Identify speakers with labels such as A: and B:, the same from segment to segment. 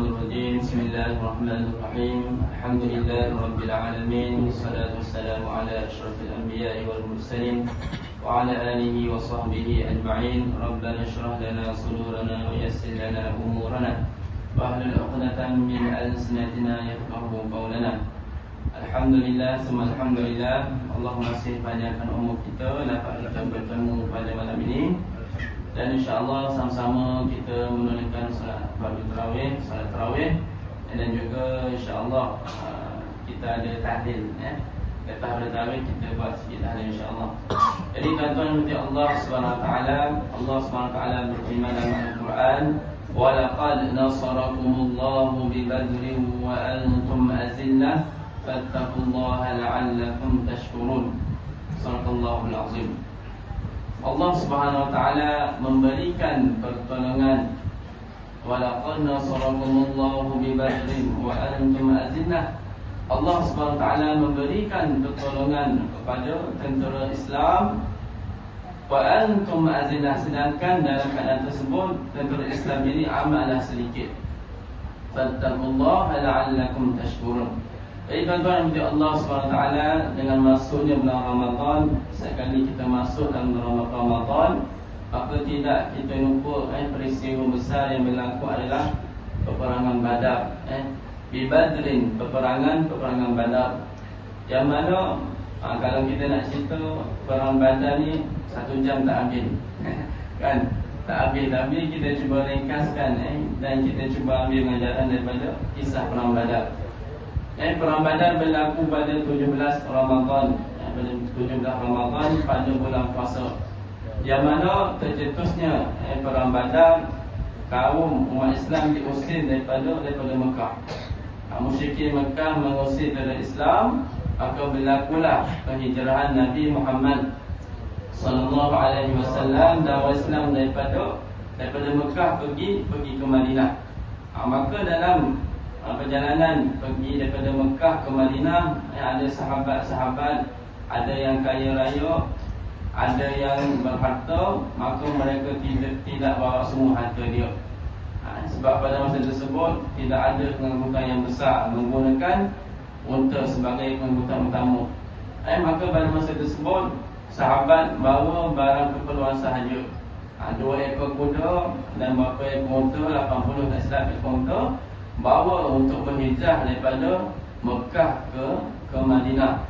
A: Minasyaitonirrajim. Bismillahirrahmanirrahim. Alhamdulillahirabbil alamin. Wassalatu wassalamu ala asyrafil anbiya'i wal mursalin wa ala alihi wa sahbihi ajma'in. Rabbana shrah lana sudurana wa yassir lana umurana wahlul 'uqdatam min alsinatina yafqahu qawlana. Alhamdulillah, summa alhamdulillah. Allah masih panjangkan umur kita dapat kita bertemu pada malam ini. Dan insyaAllah sama-sama kita menunaikan salat tarawih, dan juga insyaAllah kita ada tahlil. Lepas pada tarawih kita buat sikit tahlil insyaAllah. Jadi tuan-tuan dan Allah SWT, Allah SWT berfirman dalam Al-Quran, وَلَقَدْ نَصَرَكُمُ اللَّهُ بِبَدْرٍ وَأَنْتُمْ أَذِلَّةٌ فَاتَّقُوا اللَّهَ لَعَلَّكُمْ تَشْكُرُونَ. Sadaqallahul Azim. Allah Subhanahu wa taala memberikan pertolongan. Walaqad nasarakumullahu bi Badrin wa antum azinnah. Allah Subhanahu wa taala memberikan pertolongan kepada tentera Islam wa antum azinnah, sedangkan dalam keadaan tersebut tentera Islam ini amatlah sedikit. Fattaqullaha la'allakum tashkurun. Jadi tuan-tuan yang Allah SWT, dengan masuknya bulan Ramadan, sekali kita masuk dalam bulan Ramadan, maka tidak kita lupa peristiwa besar yang berlaku adalah peperangan Badar. Bi Badrin, peperangan Badar. Yang mana kalau kita nak cerita perang Badar ni 1 jam tak habis. Kan? Tak habis, tapi kita cuba ringkaskan dan kita cuba ambil pengajaran daripada kisah perang Badar. Perang Badar berlaku pada 17 Ramadan, pada 17 Ramadan pada bulan puasa. Yang mana tercetusnya perang Badar, kaum umat Islam diusir daripada Mekah. Musyrikin Mekah mengusir dari Islam, maka berlakulah penghijrahan Nabi Muhammad sallallahu alaihi wasallam dakwah Islam daripada Mekah pergi ke Madinah. Maka dalam perjalanan pergi daripada Mekah ke Madinah, ada sahabat-sahabat, ada yang kaya raya, ada yang berharta, maka mereka tidak bawa semua harta dia. Sebab pada masa tersebut tidak ada pengangkutan yang besar, menggunakan unta sebagai pengangkutan utama. Maka pada masa tersebut sahabat bawa barang keperluan sahaja. 2 ekor kuda dan berapa ekor unta, 80 tak silap ekor unta, bawa untuk berhijrah daripada Mekah ke Madinah.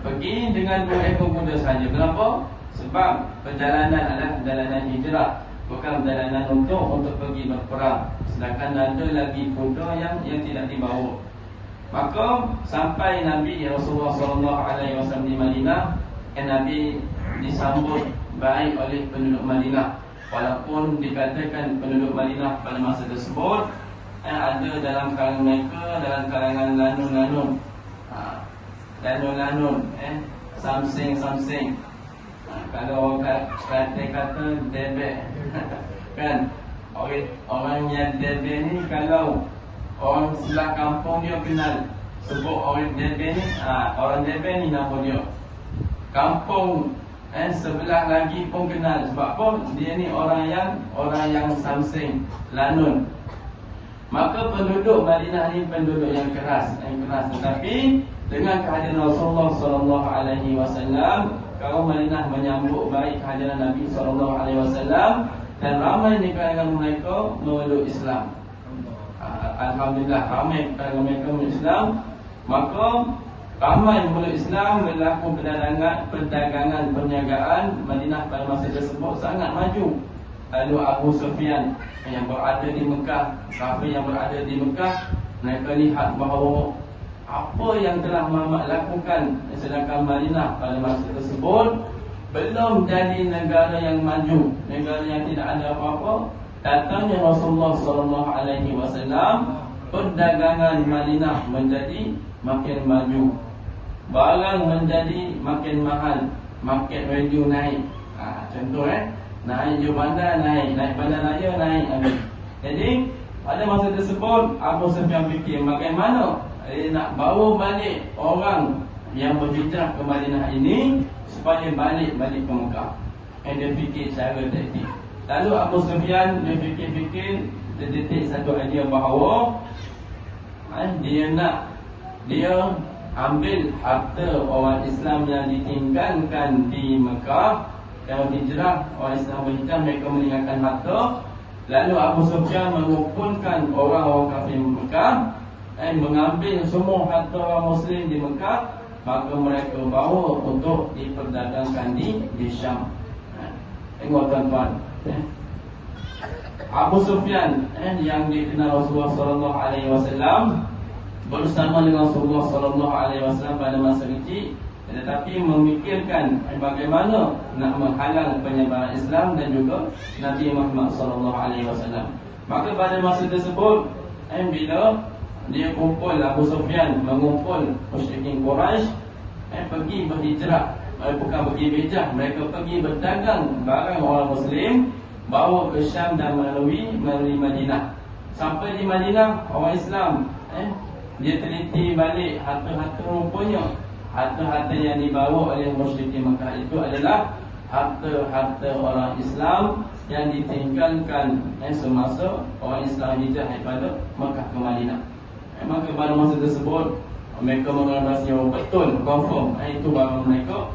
A: Pergi dengan 2 ekor kuda saja. Kenapa? Sebab perjalanan adalah perjalanan hijrah, bukan perjalanan untuk pergi berperang. Sedangkan ada lagi kuda yang tidak dibawa. Maka sampai Nabi Rasulullah SAW di Madinah, Nabi disambut baik oleh penduduk Madinah. Walaupun dikatakan penduduk Madinah pada masa tersebut ada dalam kalangan mereka, dalam kalangan lanun-lanun, samsing. Kalau orang kata debek kan, orang yang debek ni, kalau orang sebelah kampung dia kenal sebut orang debek ni, orang debek ni nama dia. Kampung sebelah lagi pun kenal. Sebab apa? Dia ni orang yang samsing, lanun. Maka penduduk Madinah ni penduduk yang keras. Tetapi dengan kehadiran Rasulullah SAW, kaum Madinah menyambut baik kehadiran Nabi SAW, dan ramai di kalangan mereka memeluk Islam. Alhamdulillah, ramai kalangan mereka memeluk Islam. Maka ramai memeluk Islam, berlaku perdagangan perniagaan. Madinah pada masa tersebut sangat maju. Lalu Abu Sufyan yang berada di Mekah, kafir yang berada di Mekah, mereka lihat bahawa apa yang telah Muhammad lakukan, sedangkan Madinah pada masa tersebut belum jadi negara yang maju, negara yang tidak ada apa-apa. Datangnya Rasulullah SAW, perdagangan Madinah menjadi makin maju, barang menjadi makin mahal, market value naik. Contoh naik je bandar, naik bandar raya, naik. Jadi pada masa tersebut Abu Sufyan fikir bagaimana nak bawa balik orang yang berhijrah ke Madinah ini supaya balik ke Mekah. Dia fikir cara taktik. Lalu Abu Sufyan dia fikir-fikir, terdetik satu idea bahawa dia ambil harta orang Islam yang ditinggalkan di Mekah. Yang hijrah, orang Islam berhijrah, mereka meninggalkan harta. Lalu Abu Sufyan mengumpulkan orang-orang kafir Mekah, mengambil semua harta orang Muslim di Mekah, maka mereka bawa untuk diperdagangkan di Syam. Tengok tuan-tuan, Abu Sufyan yang dikenal Rasulullah SAW bersama dengan Rasulullah SAW pada masa kecil, tetapi memikirkan bagaimana nak menghalang penyebaran Islam dan juga Nabi Muhammad SAW. Maka pada masa tersebut, bila dia kumpul, Abu Sufyan mengumpul musyrikin Quraisy, pergi berhijrah, bukan pergi berhijrah, mereka pergi berdagang barang orang Muslim, bawa ke Syam dan melalui Madinah. Sampai di Madinah, orang Islam dia teliti balik harta-harta, rupanya harta-harta yang dibawa oleh musyrikin Mekah itu adalah harta-harta orang Islam yang ditinggalkan semasa orang Islam hijrah daripada Mekah ke Madinah. Maka pada masa tersebut mereka mengenal betul, confirm itu barang mereka.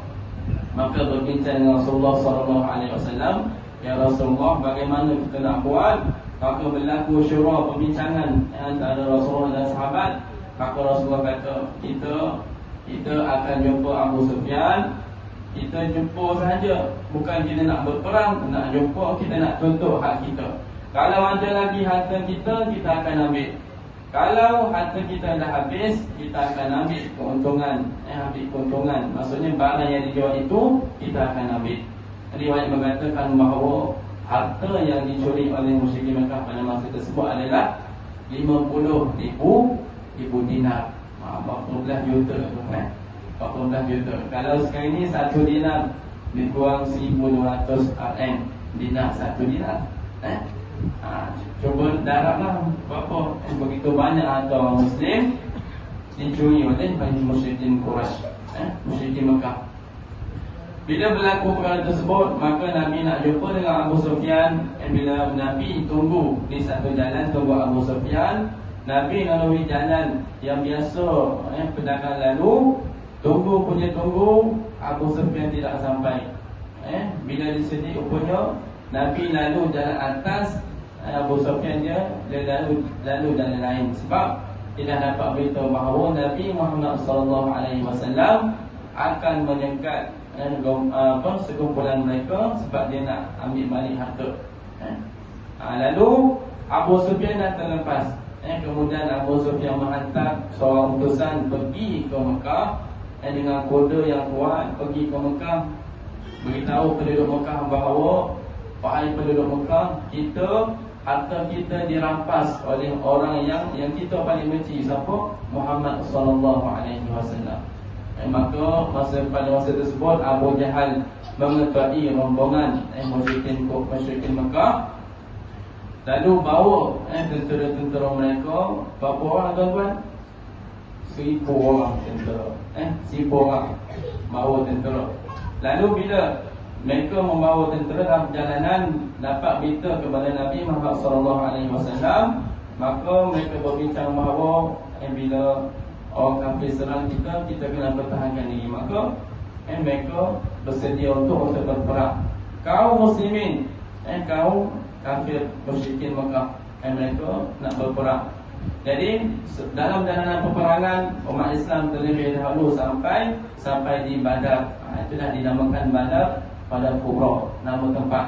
A: Maka berbincang dengan Rasulullah SAW, ya Rasulullah, bagaimana kita nak buat? Maka berlaku syura, perbincangan antara Rasulullah dan sahabat. Maka Rasulullah kata, kita akan jumpa Abu Sufyan. Kita jumpa saja, bukan kita nak berperang, nak jumpa, kita nak tuntut hak kita. Kalau ada lagi harta kita, kita akan ambil. Kalau harta kita dah habis, kita akan ambil keuntungan. Ambil keuntungan, maksudnya barang yang dijual itu kita akan ambil. Riwayat mengatakan bahawa harta yang dicuri oleh musyrikin Mekah pada masa tersebut adalah 50,000 dinar. 14 juta tu kan, 14 juta. Kalau sekarang ni 1 dinar dikurang 1,200 RM. Dinar 1 dinar. Cuba darablah berapa begitu banyak harta orang Muslim dicuri oleh musyrikin Quraisy, musyrikin Mekah. Bila berlaku perkara tersebut, maka Nabi nak jumpa dengan Abu Sufyan. Bila Nabi tunggu di satu jalan, tunggu Abu Sufyan, Nabi lalui jalan yang biasa pedagang lalu. Tunggu Abu Sufyan tidak sampai. Bila disedik rupanya Nabi lalu jalan atas, Abu Sufyan dia lalu jalan lain. Sebab tidak dapat beritahu bahawa Nabi Muhammad SAW akan menyekat sekumpulan mereka, sebab dia nak ambil balik harta. Lalu Abu Sufyan dah terlepas. Kemudian Abu Sufyan menghantar seorang utusan pergi ke Mekah dengan kode yang kuat, pergi ke Mekah, beritahu penduduk Mekah bahawa, wahai penduduk Mekah, harta kita dirampas oleh orang yang kita paling benci. Siapa? Muhammad SAW. Maka pada masa tersebut Abu Jahal mengetuai rombongan musyrikin Mekah, lalu bawa tentera-tentera mereka. Berapa orang tuan-tuan? 1,000 orang tentera. 1,000 orang bawa tentera. Lalu bila mereka membawa tentera dalam perjalanan, dapat berita kepada Nabi Muhammad SAW, maka mereka berbincang bahawa bila orang kafir serang kita kena pertahankan diri. Maka mereka bersedia untuk berperang. Kaum muslimin, kaum kafir musyrikin Mekah, mereka nak berperang. Jadi dalam jalanan peperangan, umat Islam terlebih dahulu sampai di Badar. Itulah dinamakan Badar pada Kubra, nama tempat.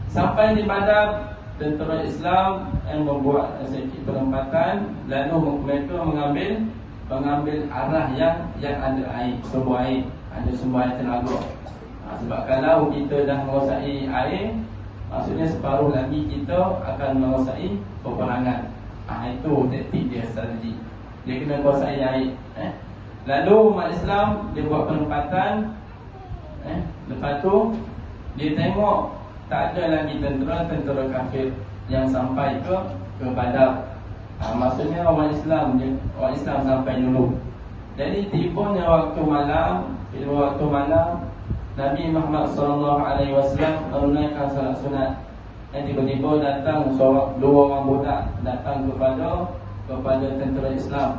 A: Sampai di Badar, tentera Islam membuat sedikit perempatan. Lalu mereka mengambil arah yang ada air, sumber air, ada sumber air tenaga. Sebab kalau kita dah menguasai air, maksudnya separuh lagi kita akan menguasai peperangan. Itu taktik dia, strategi. Dia kena kuasai air. Lalu umat Islam dia buat penempatan. Lepas tu dia tengok tak ada lagi tentera kafir yang sampai ke Badar. Maksudnya orang Islam sampai dulu. Jadi tibanya waktu malam, Nabi Muhammad SAW menunaikan salat sunat. tiba-tiba datang dua orang budak datang kepada tentera Islam.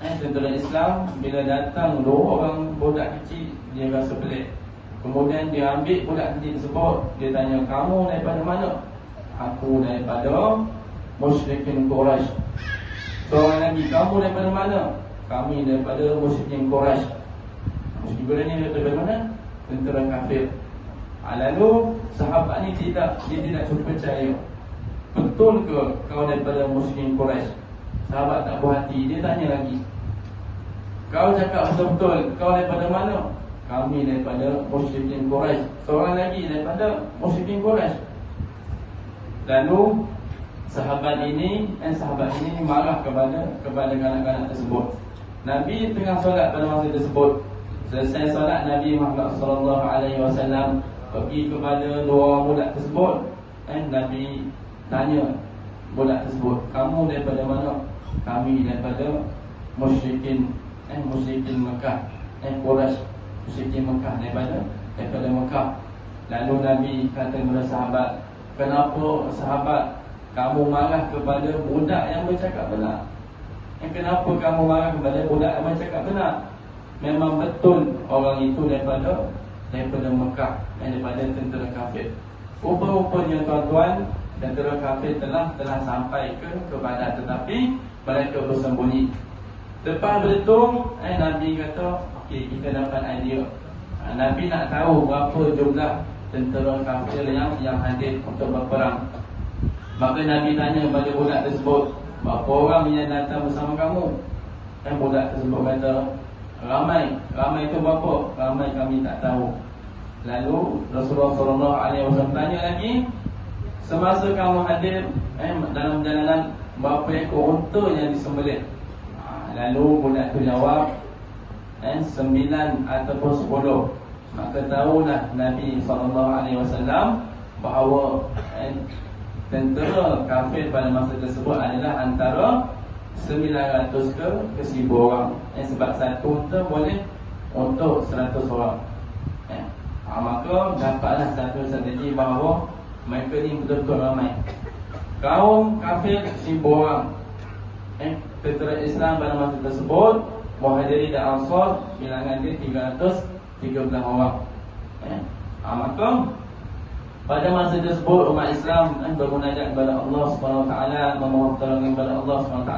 A: Tentera Islam bila datang dua orang budak kecil, dia rasa pelik. Kemudian dia ambil budak kecil tersebut, dia tanya, kamu daripada mana? Aku daripada musyrikin Quraisy. Seorang lagi, kamu daripada mana? Kami daripada musyrikin Quraisy. Musyrikin Quraisy ni daripada mana? Tentera kafir. Lalu sahabat ni dia tidak cukup percaya. Betul ke kau daripada musyrikin Quraisy? Sahabat tak puas hati, dia tanya lagi, kau cakap betul-betul, kau daripada mana? Kami daripada musyrikin Quraisy. Seorang lagi daripada musyrikin Quraisy. Lalu sahabat ini marah kepada kanak-kanak tersebut. Nabi tengah solat pada masa tersebut. Selesai solat, Nabi Muhammad sallallahu alaihi wasallam pergi kepada dua orang budak tersebut. Nabi tanya budak tersebut, kamu daripada mana? Kami daripada musyrikin Mekah, Quraisy, musyrikin Mekah, daripada Mekah. Lalu Nabi kata kepada sahabat, kenapa sahabat kamu marah kepada budak yang bercakap benar? Kenapa kamu marah kepada budak yang bercakap benar? Memang betul orang itu daripada Mekah, daripada tentera kafir. Rupa-rupanya tuan-tuan, tentera kafir telah sampai ke Badar, tetapi mereka bersembunyi. Lepas berhitung, Nabi kata, okey, kita dapat idea. Nabi nak tahu berapa jumlah tentera kafir yang hadir untuk berperang. Maka Nabi tanya kepada budak tersebut, berapa orang yang datang bersama kamu? Budak tersebut kata, ramai. Ramai itu berapa? Ramai kami tak tahu. Lalu Rasulullah SAW tanya lagi, semasa kamu hadir dalam perjalanan, berapa ekor unta yang disembelih? Lalu budak itu jawab, 9 ataupun 10. Maka tahulah Nabi SAW bahawa tentera kafir pada masa tersebut adalah antara 900 ke 1000 orang. Sebab satu unta boleh untuk 100 orang. Maka dapatlah satu strategi bahawa mereka ni betul-betul ramai. Kaum kafir 1000 orang, tentera Islam pada masa tersebut, Muhajirin dan Ansar bilangan dia 313 orang. Maka pada masa tersebut umat Islam bermunajat kepada Allah SWT, memohon pertolongan kepada Allah SWT.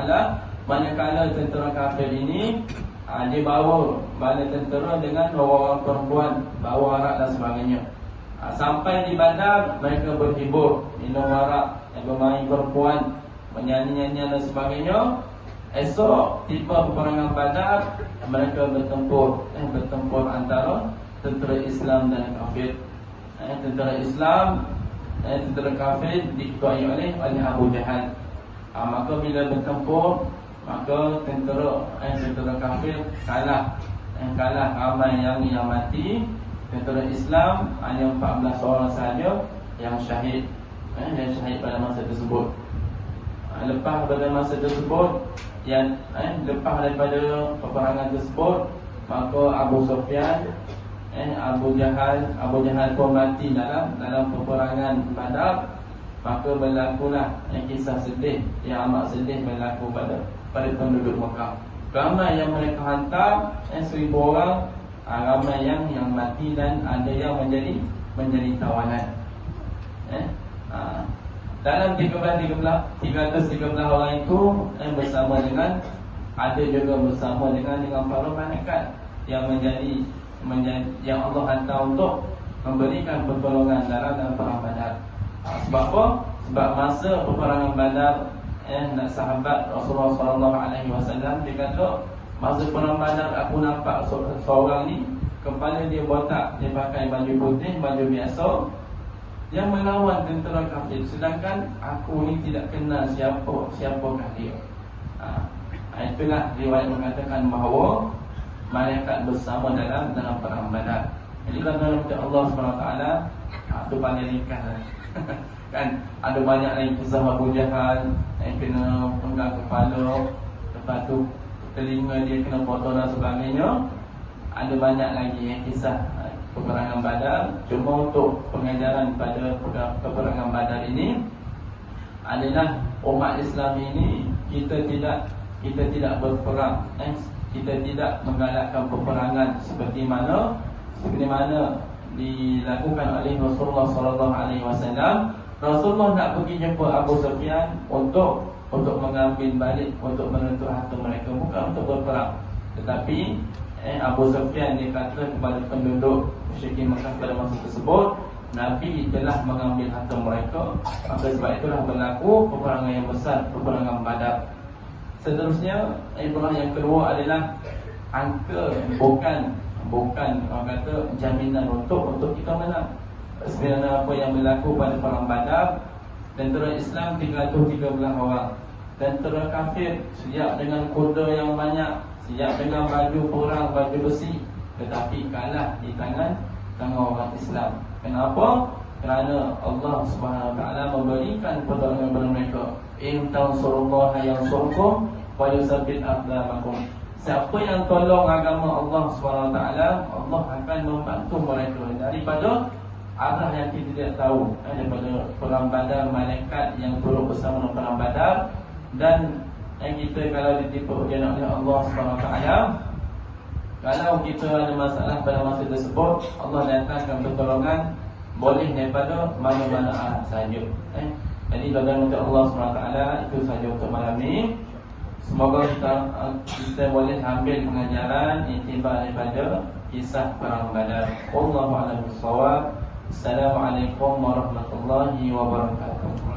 A: Manakala tentera kafir ini dia bawa bala tentera dengan orang perempuan, bawa arak dan sebagainya. Sampai di Badar, mereka berhibur, minum arak, bermain perempuan, menyanyi-nyanyi dan sebagainya. Esok tiba peperangan Badar, mereka bertempur antara tentera Islam dan kafir. Tentera Islam, tentera kafir diketuai oleh Abu Jahal. Maka bila bertempur, maka tentera kafir kalah ramai yang mati. Tentera Islam hanya 14 orang sahaja yang syahid, pada masa tersebut. Lepas pada masa tersebut, lepas daripada peperangan tersebut, maka Abu Sufyan, Abu Jahal pun mati dalam peperangan Badar. Maka berlakulah kisah sedih, yang amat sedih berlaku pada penduduk Mekah. Ramai yang mereka hantar, 1000 orang, ramai yang mati dan ada yang menjadi tawanan. Dalam 313 orang itu bersama dengan, ada juga bersama dengan para malaikat yang yang Allah hantar untuk memberikan pertolongan dalam perang Badar. Sebab apa? Sebab masa peperangan Badar, sahabat Rasulullah SAW dia kata, masa perang Badar aku nampak seorang ni, kepala dia botak, dia pakai baju putih, baju biasa, yang melawan tentera kafir, sedangkan aku ni tidak kenal siapakah dia. Itulah riwayat mengatakan bahawa malaikat bersama dalam perang Badar. Jadi kalau Allah SWT, itu paling ringkas kan. Ada banyak lagi kisah Abu Jahal yang kena penggal kepala, lepas tu telinga dia kena potong dan sebagainya. Ada banyak lagi kisah peperangan Badar. Cuma untuk pengajaran pada peperangan Badar ini adalah umat Islam ini kita tidak berperang, kita tidak menggalakkan peperangan seperti mana dilakukan oleh Rasulullah SAW. Rasulullah nak pergi jumpa Abu Sufyan untuk mengambil balik, untuk menuntut harta mereka, bukan untuk berperang. Tetapi Abu Sufyan dia kata kepada penduduk musyrikin Mekah pada masa tersebut, Nabi telah mengambil harta mereka. Maka sebab itulah berlaku peperangan yang besar, peperangan Badar. Seterusnya, ibrah yang kedua adalah angka bukan orang kata jaminan untuk kita menang. Sebenarnya apa yang berlaku pada perang Badar, tentera Islam 313 orang, tentera kafir siap dengan kuda yang banyak, siap dengan baju perang, baju besi, tetapi kalah di tangan orang Islam. Kenapa? Kerana Allah Subhanahu Wa Taala memberikan pertolongan kepada mereka. In tansurullaha yansurkum wa yusabbit aqdamakum. Siapa yang tolong agama Allah Subhanahu Wa Taala, Allah akan membantu mereka daripada arah yang kita tidak tahu, daripada perang Badar, malaikat yang turun bersama perang Badar. Dan kita kalau ditipu oleh Allah Subhanahu Wa Taala, kalau kita ada masalah pada masa tersebut, Allah datangkan pertolongan boleh daripada mana-mana arah saja. Jadi doa untuk Allah SWT. Itu saja untuk malam ini. Semoga kita boleh ambil pengajaran iktibar daripada kisah perang Badar. Wallahu a'lam bishawab. Assalamualaikum warahmatullahi wabarakatuh.